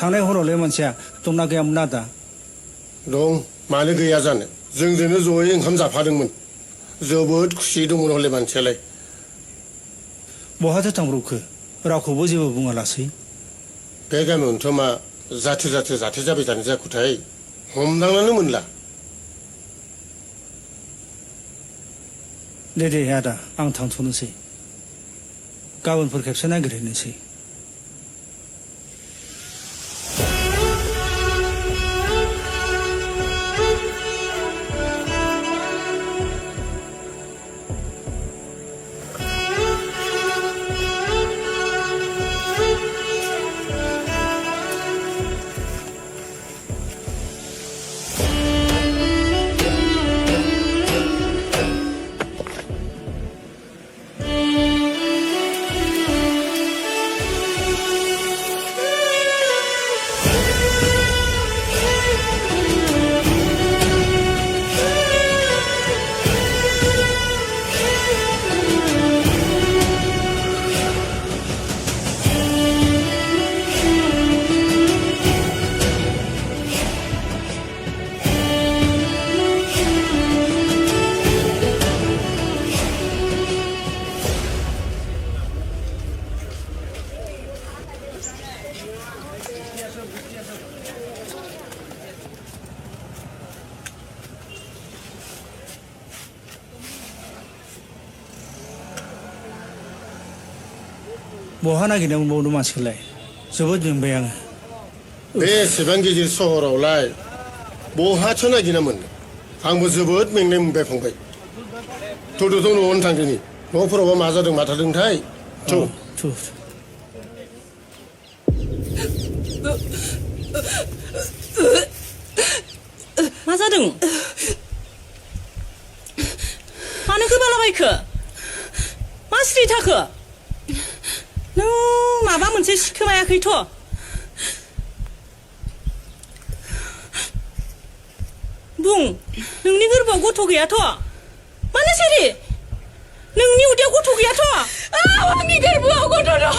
थांनाय हरावलाय मानसिया दंना गैयामोन आदा? दं, मानो गैया जानो। जोंजोंनो जयै ओंखाम जाफादोंमोन। जोबोद खुसि दंमोन हले मानसियालाय। बहाथो थांब्रबखो रावखौबो जेबो बुङालासै? बे गामियावनोथ' मा जाथो जाबाय थानो जाखोथाय हमदांनानो मोनला। दे आदा आं थांथ'नोसै, गाबोनफोर खेबसे नागिरहैनोसै। बहा नागिरना मोनबावनो मानसिखौलाय? जोबोद मेंबाय आङो। बे एसेबां गिदिर सहरावलाय बहाथो नागिरना मोननो? आंबो जोबोद मेंनाय मोनबाय फंबाय। थ'थ' न'आवनो थांदोनि। न'फोरावबा मा जादों मा थादोंथाय। मा जादों? मानो गोबालाबायखो? मा सिरि थाखो? नों माबा मोनसे सिखोमायाखैथ'? बुं, नोंनि गोरबोआव गथ' गैयाथ'? मानो सिरि? नोंनि उदैयाव गथ' गैयाथ'? आंनि गोरबोआव गथ' दं।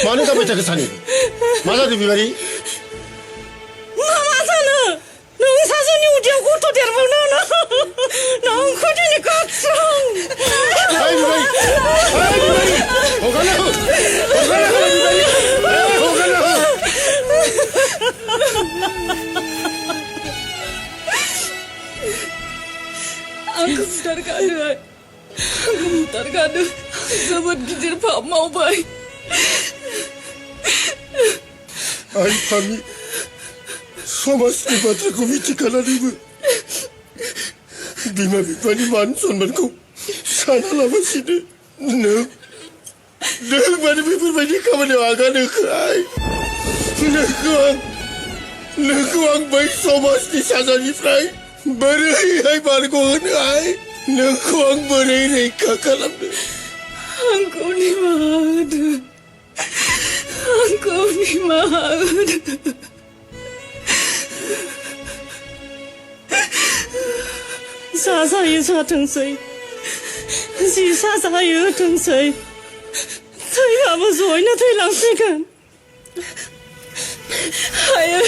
मानो गाबाय थाखो सानै? मा जादों बिमारि? मा जानो? नों सासेनि उदैयाव गथ' देरबावनो नोंखौ दिनै गाबस्रां। आंखौ बुथारगानो जोबोद गिदिर पाप मावबाय। आइ फामि समाजनि बाथ्राखौ मिथिखानानैबो बिमा बिफानि मान सन्मानखौ सानालाबासिनो नों मानो बेफोरबायदि खामानियाव आगान होखो? आइ नोंखौ आं बै समाजनि साजानिफ्राय बोरैहाय बारग'होनो? आइ नोंखौ आं बोरै रैखा खालामनो? आंखौ निमाहा होदो, आंखौ निमाहा होदो। जायो जाथोंसै, जि साजायो होथोंसै, थैबाबो जयैनो थैलांसिगोन। आयै